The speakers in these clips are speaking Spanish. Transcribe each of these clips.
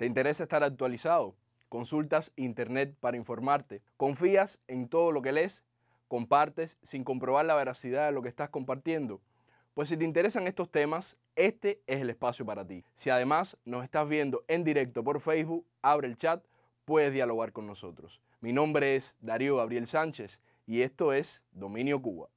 ¿Te interesa estar actualizado? ¿Consultas internet para informarte? ¿Confías en todo lo que lees? ¿Compartes sin comprobar la veracidad de lo que estás compartiendo? Pues si te interesan estos temas, este es el espacio para ti. Si además nos estás viendo en directo por Facebook, abre el chat, puedes dialogar con nosotros. Mi nombre es Darío Gabriel Sánchez y esto es Dominio Cuba.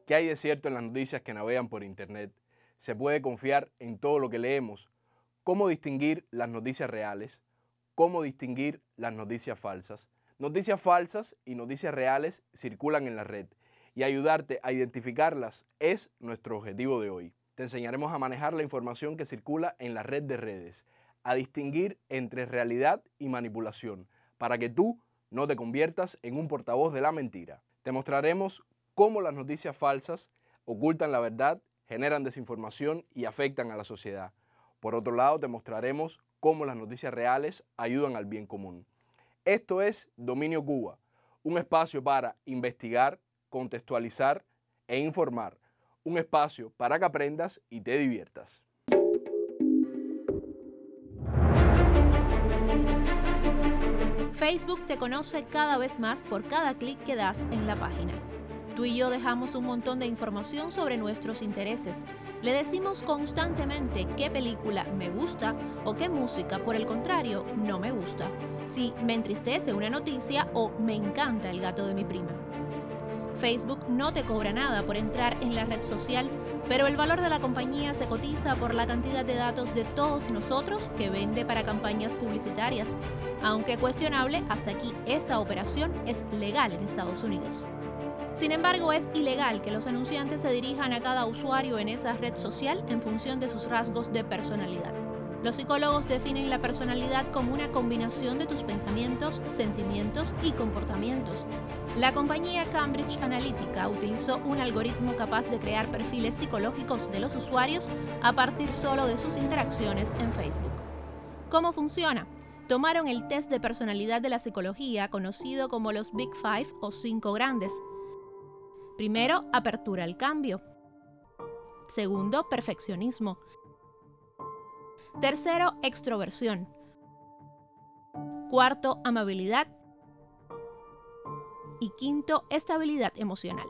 ¿Qué hay de cierto en las noticias que navegan por Internet? ¿Se puede confiar en todo lo que leemos? ¿Cómo distinguir las noticias reales? ¿Cómo distinguir las noticias falsas? Noticias falsas y noticias reales circulan en la red y ayudarte a identificarlas es nuestro objetivo de hoy. Te enseñaremos a manejar la información que circula en la red de redes, a distinguir entre realidad y manipulación, para que tú no te conviertas en un portavoz de la mentira. Te mostraremos cómo las noticias falsas ocultan la verdad, generan desinformación y afectan a la sociedad. Por otro lado, te mostraremos cómo las noticias reales ayudan al bien común. Esto es Dominio Cuba, un espacio para investigar, contextualizar e informar. Un espacio para que aprendas y te diviertas. Facebook te conoce cada vez más por cada clic que das en la página. Tú y yo dejamos un montón de información sobre nuestros intereses. Le decimos constantemente qué película me gusta o qué música, por el contrario, no me gusta. Si me entristece una noticia o me encanta el gato de mi prima. Facebook no te cobra nada por entrar en la red social, pero el valor de la compañía se cotiza por la cantidad de datos de todos nosotros que vende para campañas publicitarias. Aunque cuestionable, hasta aquí esta operación es legal en Estados Unidos. Sin embargo, es ilegal que los anunciantes se dirijan a cada usuario en esa red social en función de sus rasgos de personalidad. Los psicólogos definen la personalidad como una combinación de tus pensamientos, sentimientos y comportamientos. La compañía Cambridge Analytica utilizó un algoritmo capaz de crear perfiles psicológicos de los usuarios a partir solo de sus interacciones en Facebook. ¿Cómo funciona? Tomaron el test de personalidad de la psicología, conocido como los Big Five o 5 grandes. Primero, apertura al cambio. Segundo, perfeccionismo. Tercero, extroversión. Cuarto, amabilidad. Y quinto, estabilidad emocional.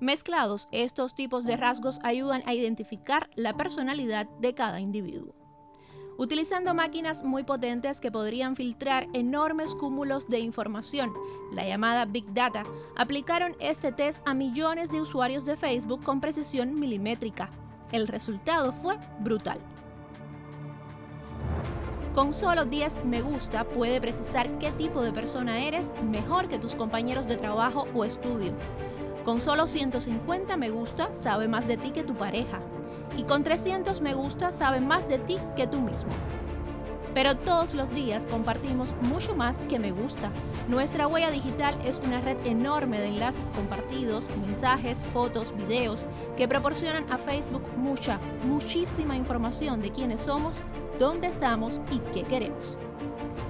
Mezclados, estos tipos de rasgos ayudan a identificar la personalidad de cada individuo. Utilizando máquinas muy potentes que podrían filtrar enormes cúmulos de información, la llamada Big Data, aplicaron este test a millones de usuarios de Facebook con precisión milimétrica. El resultado fue brutal. Con solo 10 me gusta puede precisar qué tipo de persona eres mejor que tus compañeros de trabajo o estudio. Con solo 150 me gusta sabe más de ti que tu pareja. Y con 300 me gusta sabe más de ti que tú mismo. Pero todos los días compartimos mucho más que me gusta. Nuestra huella digital es una red enorme de enlaces compartidos, mensajes, fotos, videos, que proporcionan a Facebook muchísima información de quiénes somos, dónde estamos y qué queremos.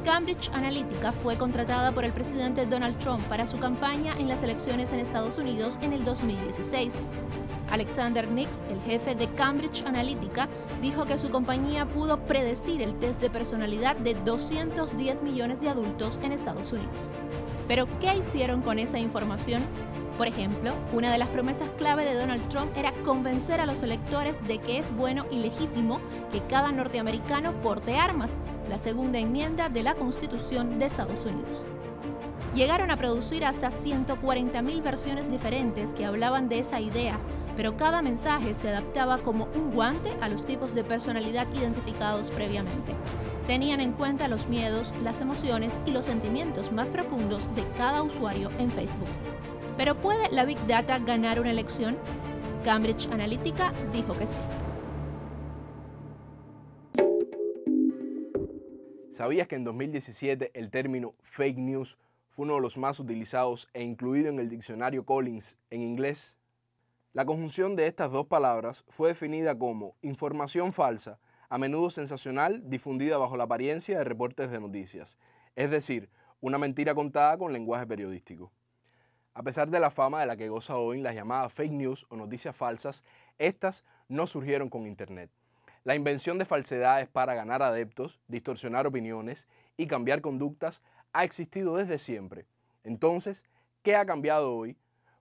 Cambridge Analytica fue contratada por el presidente Donald Trump para su campaña en las elecciones en Estados Unidos en el 2016. Alexander Nix, el jefe de Cambridge Analytica, dijo que su compañía pudo predecir el test de personalidad de 210 millones de adultos en Estados Unidos. ¿Pero qué hicieron con esa información? Por ejemplo, una de las promesas clave de Donald Trump era convencer a los electores de que es bueno y legítimo que cada norteamericano porte armas, la segunda enmienda de la Constitución de Estados Unidos. Llegaron a producir hasta 140.000 versiones diferentes que hablaban de esa idea, pero cada mensaje se adaptaba como un guante a los tipos de personalidad identificados previamente. Tenían en cuenta los miedos, las emociones y los sentimientos más profundos de cada usuario en Facebook. ¿Pero puede la Big Data ganar una elección? Cambridge Analytica dijo que sí. ¿Sabías que en 2017 el término fake news fue uno de los más utilizados e incluido en el diccionario Collins en inglés? La conjunción de estas dos palabras fue definida como información falsa, a menudo sensacional, difundida bajo la apariencia de reportes de noticias, es decir, una mentira contada con lenguaje periodístico. A pesar de la fama de la que goza hoy las llamadas fake news o noticias falsas, estas no surgieron con Internet. La invención de falsedades para ganar adeptos, distorsionar opiniones y cambiar conductas ha existido desde siempre. Entonces, ¿qué ha cambiado hoy?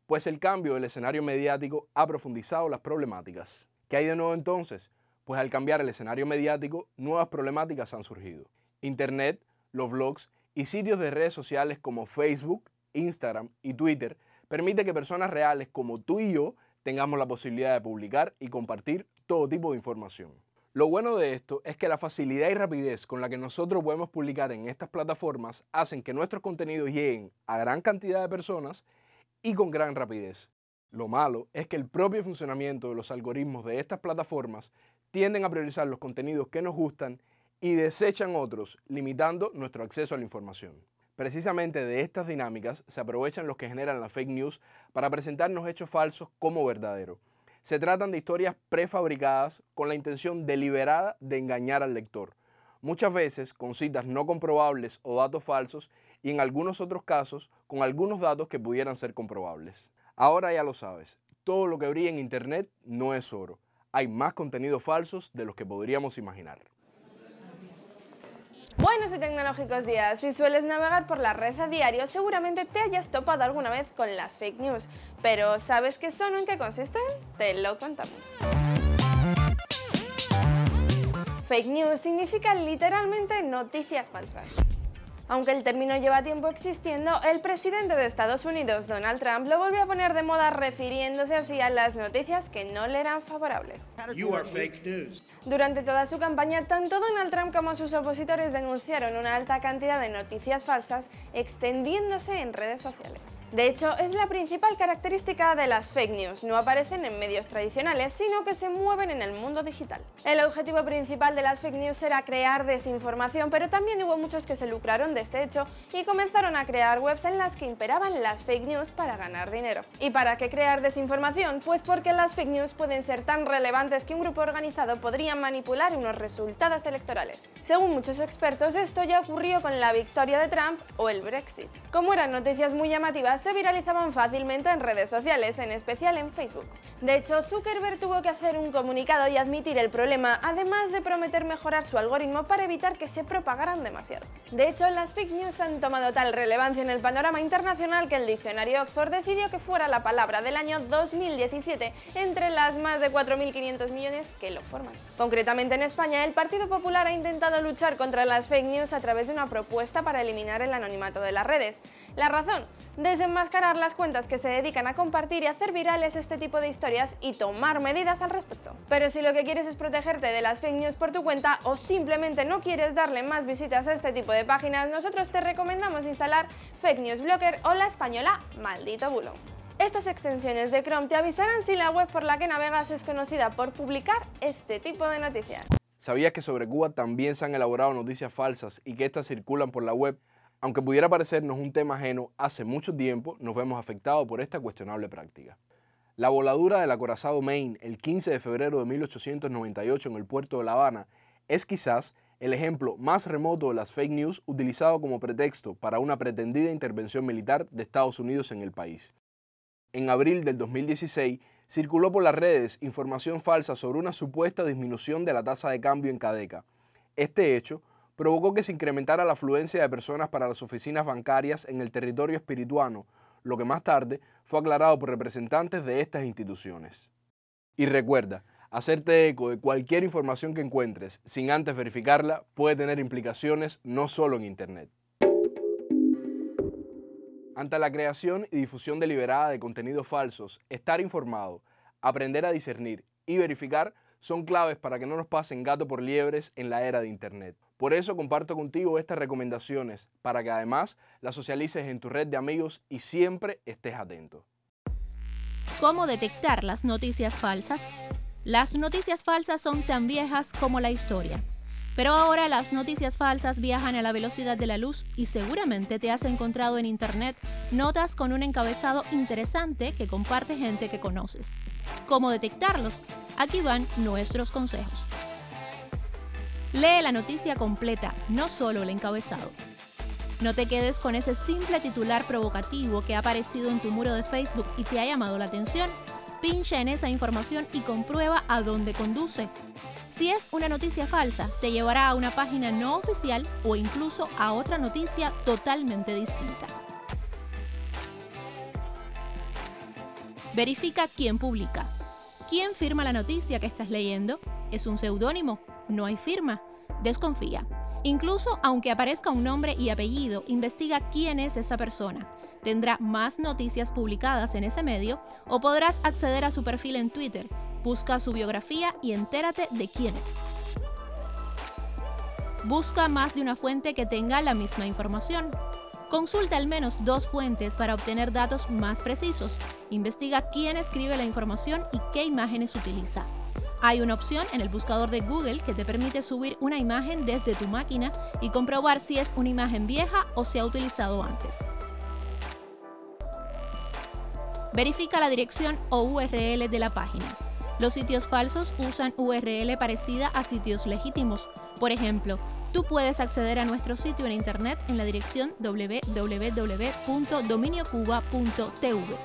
Pues el cambio del escenario mediático ha profundizado las problemáticas. ¿Qué hay de nuevo entonces? Pues al cambiar el escenario mediático, nuevas problemáticas han surgido. Internet, los blogs y sitios de redes sociales como Facebook, Instagram y Twitter permite que personas reales como tú y yo tengamos la posibilidad de publicar y compartir todo tipo de información. Lo bueno de esto es que la facilidad y rapidez con la que nosotros podemos publicar en estas plataformas hacen que nuestros contenidos lleguen a gran cantidad de personas y con gran rapidez. Lo malo es que el propio funcionamiento de los algoritmos de estas plataformas tienden a priorizar los contenidos que nos gustan y desechan otros, limitando nuestro acceso a la información. Precisamente de estas dinámicas se aprovechan los que generan las fake news para presentarnos hechos falsos como verdaderos. Se tratan de historias prefabricadas con la intención deliberada de engañar al lector, muchas veces con citas no comprobables o datos falsos y en algunos otros casos con algunos datos que pudieran ser comprobables. Ahora ya lo sabes, todo lo que brilla en Internet no es oro. Hay más contenidos falsos de los que podríamos imaginar. Buenos y tecnológicos días. Si sueles navegar por la red a diario, seguramente te hayas topado alguna vez con las fake news. Pero ¿sabes qué son o en qué consisten? Te lo contamos. Fake news significa literalmente noticias falsas. Aunque el término lleva tiempo existiendo, el presidente de Estados Unidos, Donald Trump, lo volvió a poner de moda refiriéndose así a las noticias que no le eran favorables. You are fake news. Durante toda su campaña, tanto Donald Trump como sus opositores denunciaron una alta cantidad de noticias falsas extendiéndose en redes sociales. De hecho, es la principal característica de las fake news. No aparecen en medios tradicionales, sino que se mueven en el mundo digital. El objetivo principal de las fake news era crear desinformación, pero también hubo muchos que se lucraron de este hecho y comenzaron a crear webs en las que imperaban las fake news para ganar dinero. ¿Y para qué crear desinformación? Pues porque las fake news pueden ser tan relevantes que un grupo organizado podría manipular unos resultados electorales. Según muchos expertos, esto ya ocurrió con la victoria de Trump o el Brexit. Como eran noticias muy llamativas, se viralizaban fácilmente en redes sociales, en especial en Facebook. De hecho, Zuckerberg tuvo que hacer un comunicado y admitir el problema, además de prometer mejorar su algoritmo para evitar que se propagaran demasiado. De hecho, las fake news han tomado tal relevancia en el panorama internacional que el diccionario Oxford decidió que fuera la palabra del año 2017 entre las más de 4.500 millones que lo forman. Concretamente en España, el Partido Popular ha intentado luchar contra las fake news a través de una propuesta para eliminar el anonimato de las redes. La razón: desenmascarar las cuentas que se dedican a compartir y hacer virales este tipo de historias y tomar medidas al respecto. Pero si lo que quieres es protegerte de las fake news por tu cuenta o simplemente no quieres darle más visitas a este tipo de páginas, nosotros te recomendamos instalar Fake News Blocker o la española Maldito Bulo. Estas extensiones de Chrome te avisarán si la web por la que navegas es conocida por publicar este tipo de noticias. ¿Sabías que sobre Cuba también se han elaborado noticias falsas y que estas circulan por la web? Aunque pudiera parecernos un tema ajeno, hace mucho tiempo nos vemos afectados por esta cuestionable práctica. La voladura del acorazado Maine el 15 de febrero de 1898 en el puerto de La Habana es quizás el ejemplo más remoto de las fake news utilizado como pretexto para una pretendida intervención militar de Estados Unidos en el país. En abril del 2016 circuló por las redes información falsa sobre una supuesta disminución de la tasa de cambio en Cadeca. Este hecho provocó que se incrementara la afluencia de personas para las oficinas bancarias en el territorio espirituano, lo que más tarde fue aclarado por representantes de estas instituciones. Y recuerda, hacerte eco de cualquier información que encuentres sin antes verificarla puede tener implicaciones no solo en Internet. Ante la creación y difusión deliberada de contenidos falsos, estar informado, aprender a discernir y verificar son claves para que no nos pasen gato por liebres en la era de Internet. Por eso comparto contigo estas recomendaciones, para que además las socialices en tu red de amigos y siempre estés atento. ¿Cómo detectar las noticias falsas? Las noticias falsas son tan viejas como la historia. Pero ahora las noticias falsas viajan a la velocidad de la luz y seguramente te has encontrado en internet notas con un encabezado interesante que comparte gente que conoces. ¿Cómo detectarlos? Aquí van nuestros consejos. Lee la noticia completa, no solo el encabezado. No te quedes con ese simple titular provocativo que ha aparecido en tu muro de Facebook y te ha llamado la atención. Pincha en esa información y comprueba a dónde conduce. Si es una noticia falsa, te llevará a una página no oficial o incluso a otra noticia totalmente distinta. Verifica quién publica. ¿Quién firma la noticia que estás leyendo? ¿Es un seudónimo? No hay firma. Desconfía. Incluso aunque aparezca un nombre y apellido, investiga quién es esa persona. Tendrá más noticias publicadas en ese medio o podrás acceder a su perfil en Twitter. Busca su biografía y entérate de quién es. Busca más de una fuente que tenga la misma información. Consulta al menos 2 fuentes para obtener datos más precisos. Investiga quién escribe la información y qué imágenes utiliza. Hay una opción en el buscador de Google que te permite subir una imagen desde tu máquina y comprobar si es una imagen vieja o se ha utilizado antes. Verifica la dirección o URL de la página. Los sitios falsos usan URL parecida a sitios legítimos. Por ejemplo, tú puedes acceder a nuestro sitio en internet en la dirección www.dominiocuba.tv.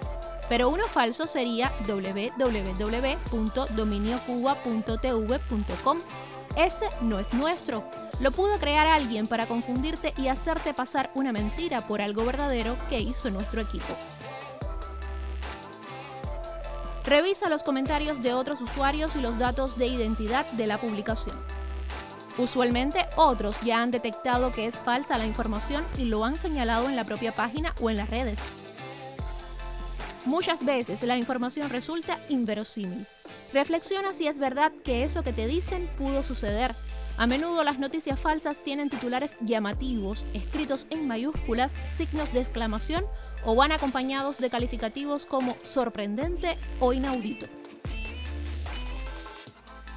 Pero uno falso sería www.dominiocuba.tv.com. Ese no es nuestro. Lo pudo crear alguien para confundirte y hacerte pasar una mentira por algo verdadero que hizo nuestro equipo. Revisa los comentarios de otros usuarios y los datos de identidad de la publicación. Usualmente otros ya han detectado que es falsa la información y lo han señalado en la propia página o en las redes. Muchas veces la información resulta inverosímil. Reflexiona si es verdad que eso que te dicen pudo suceder. A menudo las noticias falsas tienen titulares llamativos, escritos en mayúsculas, signos de exclamación o van acompañados de calificativos como sorprendente o inaudito.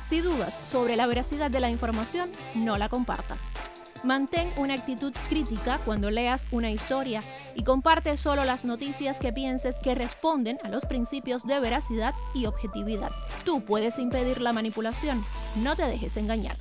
Si dudas sobre la veracidad de la información, no la compartas. Mantén una actitud crítica cuando leas una historia y comparte solo las noticias que pienses que responden a los principios de veracidad y objetividad. Tú puedes impedir la manipulación, no te dejes engañar.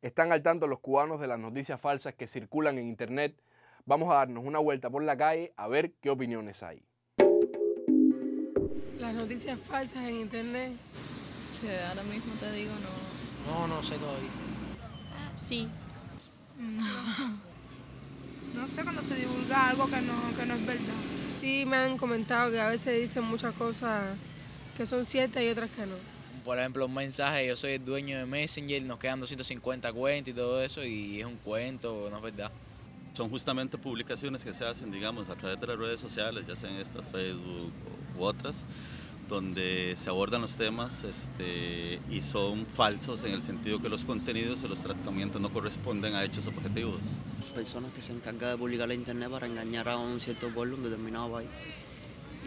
¿Están al tanto los cubanos de las noticias falsas que circulan en internet? Vamos a darnos una vuelta por la calle a ver qué opiniones hay. Las noticias falsas en internet. Sí, ahora mismo te digo no. No sé todavía. Sí. No sé, cuando se divulga algo que no es verdad. Sí, me han comentado que a veces dicen muchas cosas que son ciertas y otras que no. Por ejemplo, un mensaje, yo soy el dueño de Messenger, nos quedan 250 cuentas y todo eso, y es un cuento, no es verdad. Son justamente publicaciones que se hacen, digamos, a través de las redes sociales, ya sean estas, Facebook u otras, donde se abordan los temas y son falsos en el sentido que los contenidos y los tratamientos no corresponden a hechos objetivos. Personas que se encargan de publicar en internet para engañar a un cierto pueblo, un determinado país,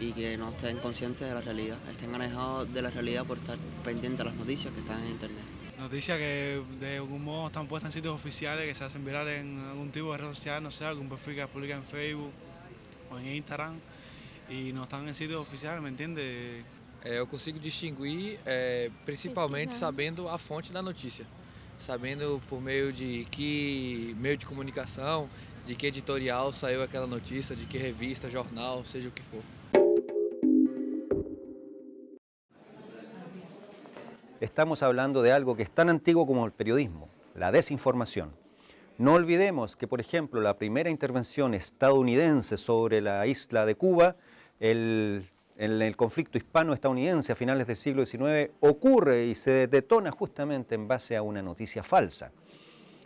y que no estén conscientes de la realidad, estén alejados de la realidad por estar pendientes de las noticias que están en internet. Noticias que de algún modo están puestas en sitios oficiales, que se hacen virales en algún tipo de red social, no sé, algún perfil que publica en Facebook o en Instagram, y no están en sitios oficiales, ¿me entiendes? Eu consigo distinguir principalmente sabendo a fonte da notícia, sabendo por meio de que meio de comunicação, de que editorial saiu aquela notícia, de que revista, jornal, seja o que for. Estamos hablando de algo que es tan antiguo como el periodismo, la desinformación. No olvidemos que, por ejemplo, la primera intervención estadounidense sobre la isla de Cuba, en el conflicto hispano-estadounidense a finales del siglo XIX, ocurre y se detona justamente en base a una noticia falsa.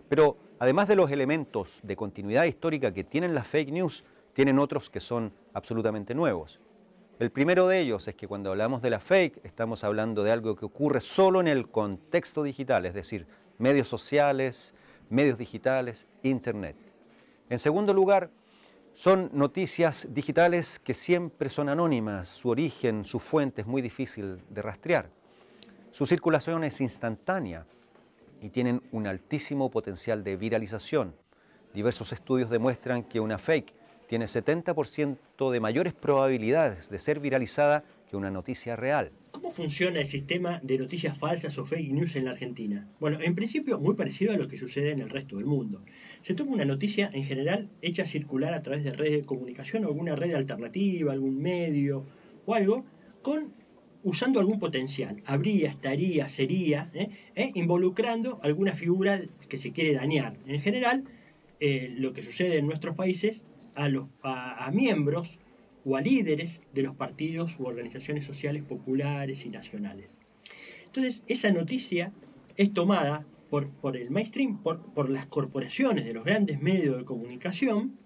Pero además de los elementos de continuidad histórica que tienen las fake news, tienen otros que son absolutamente nuevos. El primero de ellos es que cuando hablamos de la fake, estamos hablando de algo que ocurre solo en el contexto digital, es decir, medios sociales, medios digitales, Internet. En segundo lugar, son noticias digitales que siempre son anónimas, su origen, su fuente es muy difícil de rastrear. Su circulación es instantánea y tienen un altísimo potencial de viralización. Diversos estudios demuestran que una fake tiene 70% de mayores probabilidades de ser viralizada que una noticia real. ¿Cómo funciona el sistema de noticias falsas o fake news en la Argentina? Bueno, en principio muy parecido a lo que sucede en el resto del mundo. Se toma una noticia en general hecha circular a través de redes de comunicación o alguna red alternativa, algún medio o algo, usando algún potencial. Habría, estaría, sería, involucrando alguna figura que se quiere dañar. En general, lo que sucede en nuestros países a miembros o a líderes de los partidos u organizaciones sociales populares y nacionales. Entonces, esa noticia es tomada por el mainstream, por las corporaciones de los grandes medios de comunicación,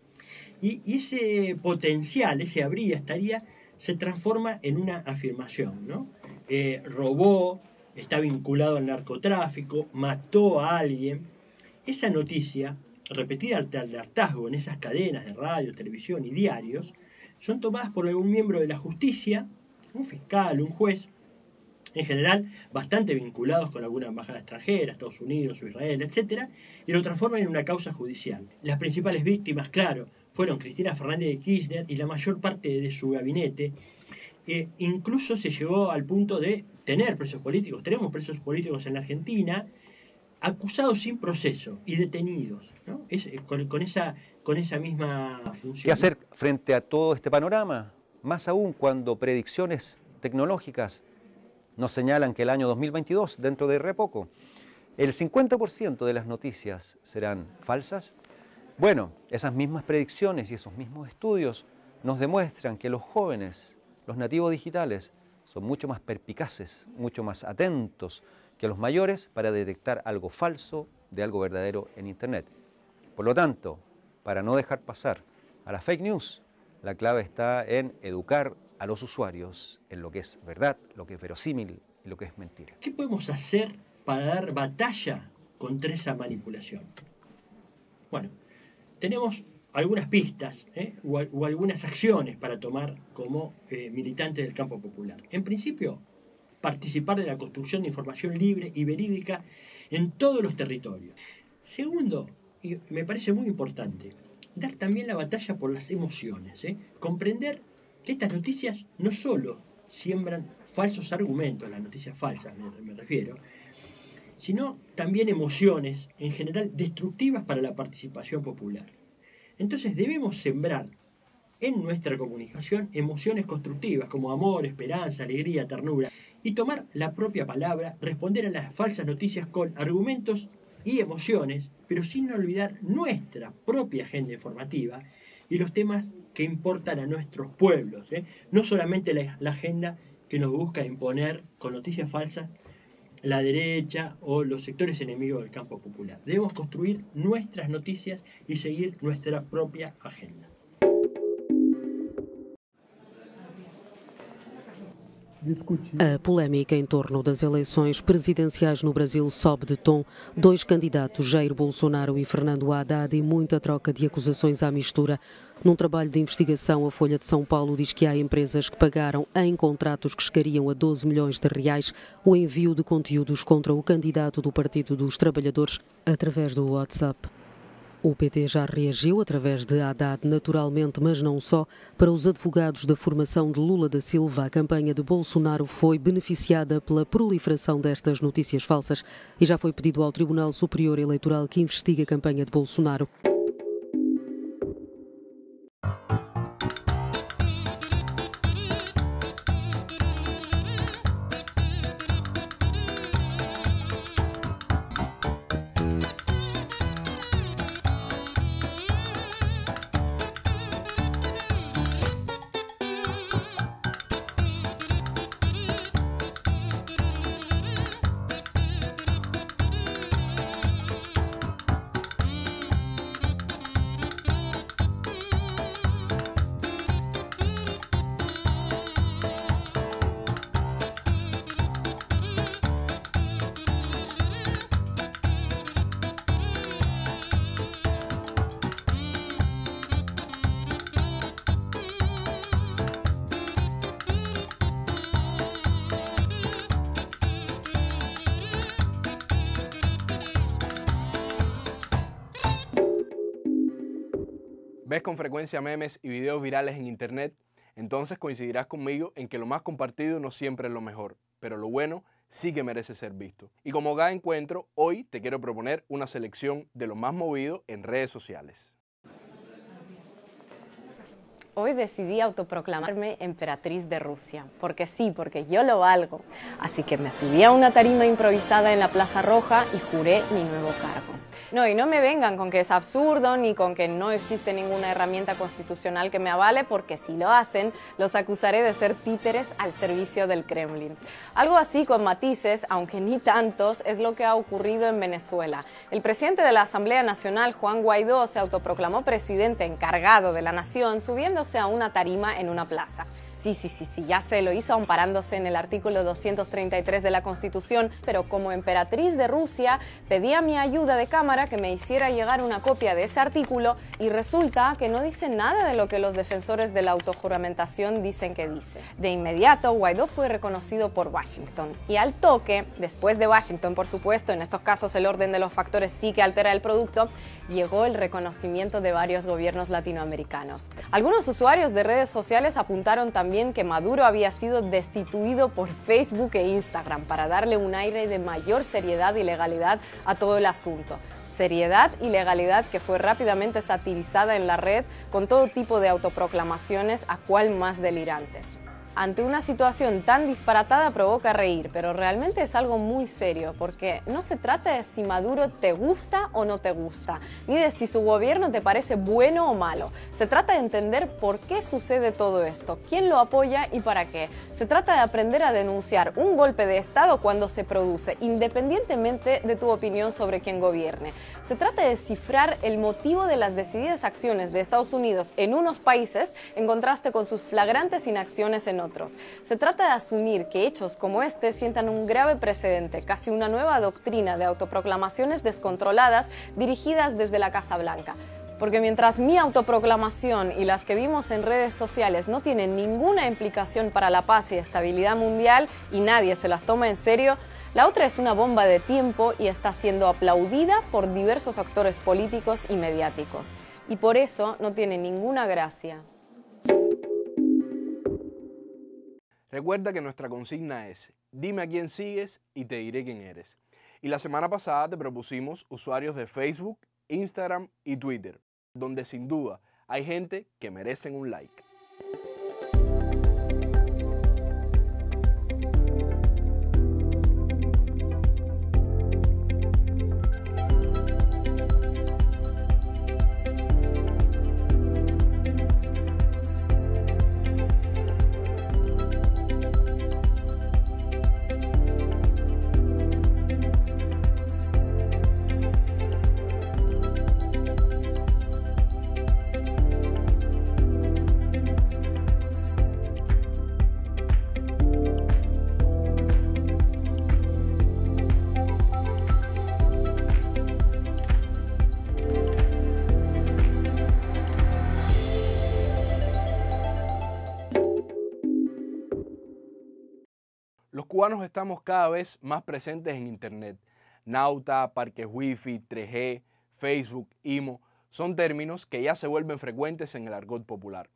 y ese potencial, ese habría, estaría, se transforma en una afirmación, ¿no? Robó, está vinculado al narcotráfico, mató a alguien. Esa noticia, repetida al hartazgo en esas cadenas de radio, televisión y diarios, son tomadas por algún miembro de la justicia, un fiscal, un juez, en general bastante vinculados con alguna embajada extranjera, Estados Unidos o Israel, etc., y lo transforman en una causa judicial. Las principales víctimas, claro, fueron Cristina Fernández de Kirchner y la mayor parte de su gabinete. Incluso se llegó al punto de tener presos políticos. Tenemos presos políticos en la Argentina, acusados sin proceso y detenidos, ¿no? Con esa misma función. ¿Qué hacer frente a todo este panorama? Más aún cuando predicciones tecnológicas nos señalan que el año 2022, dentro de re poco, el 50% de las noticias serán falsas. Bueno, esas mismas predicciones y esos mismos estudios nos demuestran que los jóvenes, los nativos digitales, son mucho más perspicaces, mucho más atentos que los mayores para detectar algo falso de algo verdadero en Internet. Por lo tanto, para no dejar pasar a la fake news, la clave está en educar a los usuarios en lo que es verdad, lo que es verosímil y lo que es mentira. ¿Qué podemos hacer para dar batalla contra esa manipulación? Bueno, tenemos algunas pistas o algunas acciones para tomar como militantes del campo popular. En principio, participar de la construcción de información libre y verídica en todos los territorios. Segundo, y me parece muy importante, dar también la batalla por las emociones. Comprender que estas noticias no solo siembran falsos argumentos, las noticias falsas me refiero, sino también emociones, en general destructivas para la participación popular. Entonces debemos sembrar en nuestra comunicación emociones constructivas como amor, esperanza, alegría, ternura, y tomar la propia palabra, responder a las falsas noticias con argumentos y emociones, pero sin olvidar nuestra propia agenda informativa y los temas que importan a nuestros pueblos, no solamente la agenda que nos busca imponer con noticias falsas la derecha o los sectores enemigos del campo popular. Debemos construir nuestras noticias y seguir nuestra propia agenda. A polémica em torno das eleições presidenciais no Brasil sobe de tom. Dois candidatos, Jair Bolsonaro e Fernando Haddad, e muita troca de acusações à mistura. Num trabalho de investigação, a Folha de São Paulo diz que há empresas que pagaram em contratos que chegariam a 12 milhões de reais o envio de conteúdos contra o candidato do Partido dos Trabalhadores através do WhatsApp. O PT já reagiu através de Haddad, naturalmente, mas não só. Para os advogados da formação de Lula da Silva, a campanha de Bolsonaro foi beneficiada pela proliferação destas notícias falsas e já foi pedido ao Tribunal Superior Eleitoral que investigue a campanha de Bolsonaro. ¿Ves con frecuencia memes y videos virales en internet? Entonces coincidirás conmigo en que lo más compartido no siempre es lo mejor, pero lo bueno sí que merece ser visto. Y como cada encuentro, hoy te quiero proponer una selección de lo más movido en redes sociales. Hoy decidí autoproclamarme emperatriz de Rusia, porque sí, porque yo lo valgo. Así que me subí a una tarima improvisada en la Plaza Roja y juré mi nuevo cargo. No, y no me vengan con que es absurdo ni con que no existe ninguna herramienta constitucional que me avale, porque si lo hacen, los acusaré de ser títeres al servicio del Kremlin. Algo así con matices, aunque ni tantos, es lo que ha ocurrido en Venezuela. El presidente de la Asamblea Nacional, Juan Guaidó, se autoproclamó presidente encargado de la nación, subiéndose a una tarima en una plaza. Sí, ya se lo hizo amparándose en el artículo 233 de la Constitución, pero como emperatriz de Rusia pedí a mi ayuda de cámara que me hiciera llegar una copia de ese artículo y resulta que no dice nada de lo que los defensores de la autojuramentación dicen que dice. De inmediato, Guaidó fue reconocido por Washington y al toque, después de Washington, por supuesto, en estos casos el orden de los factores sí que altera el producto, llegó el reconocimiento de varios gobiernos latinoamericanos. Algunos usuarios de redes sociales apuntaron también que Maduro había sido destituido por Facebook e Instagram para darle un aire de mayor seriedad y legalidad a todo el asunto. Seriedad y legalidad que fue rápidamente satirizada en la red con todo tipo de autoproclamaciones, a cual más delirante. Ante una situación tan disparatada provoca reír, pero realmente es algo muy serio, porque no se trata de si Maduro te gusta o no te gusta, ni de si su gobierno te parece bueno o malo. Se trata de entender por qué sucede todo esto, quién lo apoya y para qué. Se trata de aprender a denunciar un golpe de Estado cuando se produce, independientemente de tu opinión sobre quién gobierne. Se trata de descifrar el motivo de las decididas acciones de Estados Unidos en unos países en contraste con sus flagrantes inacciones en otros. Se trata de asumir que hechos como este sientan un grave precedente, casi una nueva doctrina de autoproclamaciones descontroladas dirigidas desde la Casa Blanca. Porque mientras mi autoproclamación y las que vimos en redes sociales no tienen ninguna implicación para la paz y estabilidad mundial y nadie se las toma en serio, la otra es una bomba de tiempo y está siendo aplaudida por diversos actores políticos y mediáticos. Y por eso no tiene ninguna gracia. Recuerda que nuestra consigna es: dime a quién sigues y te diré quién eres. Y la semana pasada te propusimos usuarios de Facebook, Instagram y Twitter, donde sin duda hay gente que merecen un like. Los cubanos estamos cada vez más presentes en Internet. Nauta, parques Wi-Fi, 3G, Facebook, IMO, son términos que ya se vuelven frecuentes en el argot popular.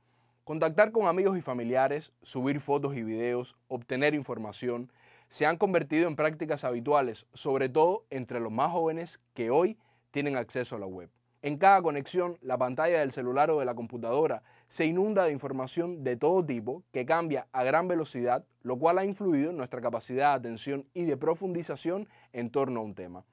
Contactar con amigos y familiares, subir fotos y videos, obtener información, se han convertido en prácticas habituales, sobre todo entre los más jóvenes que hoy tienen acceso a la web. En cada conexión, la pantalla del celular o de la computadora se inunda de información de todo tipo que cambia a gran velocidad, lo cual ha influido en nuestra capacidad de atención y de profundización en torno a un tema.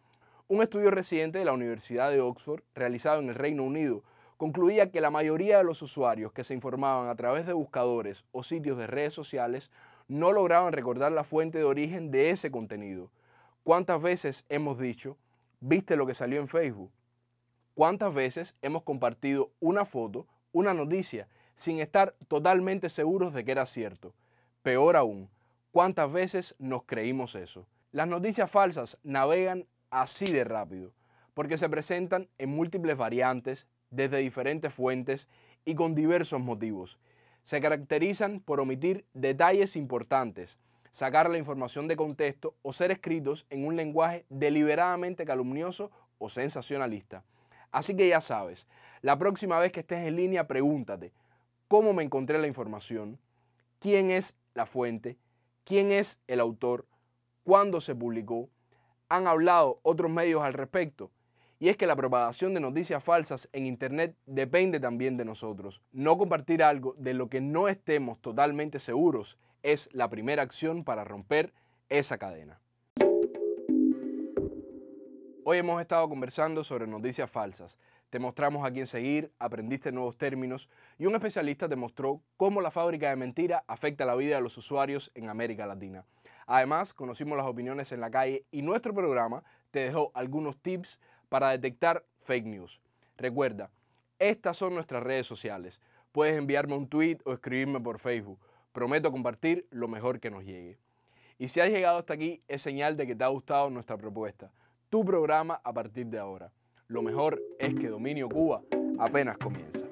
Un estudio reciente de la Universidad de Oxford, realizado en el Reino Unido, concluía que la mayoría de los usuarios que se informaban a través de buscadores o sitios de redes sociales no lograban recordar la fuente de origen de ese contenido. ¿Cuántas veces hemos dicho, ¿viste lo que salió en Facebook? ¿Cuántas veces hemos compartido una foto, una noticia, sin estar totalmente seguros de que era cierto? Peor aún, ¿cuántas veces nos creímos eso? Las noticias falsas navegan así de rápido, porque se presentan en múltiples variantes, desde diferentes fuentes y con diversos motivos. Se caracterizan por omitir detalles importantes, sacar la información de contexto o ser escritos en un lenguaje deliberadamente calumnioso o sensacionalista. Así que ya sabes, La próxima vez que estés en línea, pregúntate, ¿cómo me encontré la información? ¿Quién es la fuente? ¿Quién es el autor? ¿Cuándo se publicó? ¿Han hablado otros medios al respecto? Y es que la propagación de noticias falsas en Internet depende también de nosotros. No compartir algo de lo que no estemos totalmente seguros es la primera acción para romper esa cadena. Hoy hemos estado conversando sobre noticias falsas. Te mostramos a quién seguir, aprendiste nuevos términos y un especialista te mostró cómo la fábrica de mentiras afecta la vida de los usuarios en América Latina. Además, conocimos las opiniones en la calle y nuestro programa te dejó algunos tips para detectar fake news. Recuerda, estas son nuestras redes sociales. Puedes enviarme un tweet o escribirme por Facebook. Prometo compartir lo mejor que nos llegue. Y si has llegado hasta aquí, es señal de que te ha gustado nuestra propuesta. Tu programa a partir de ahora. Lo mejor es que Dominio Cuba apenas comienza.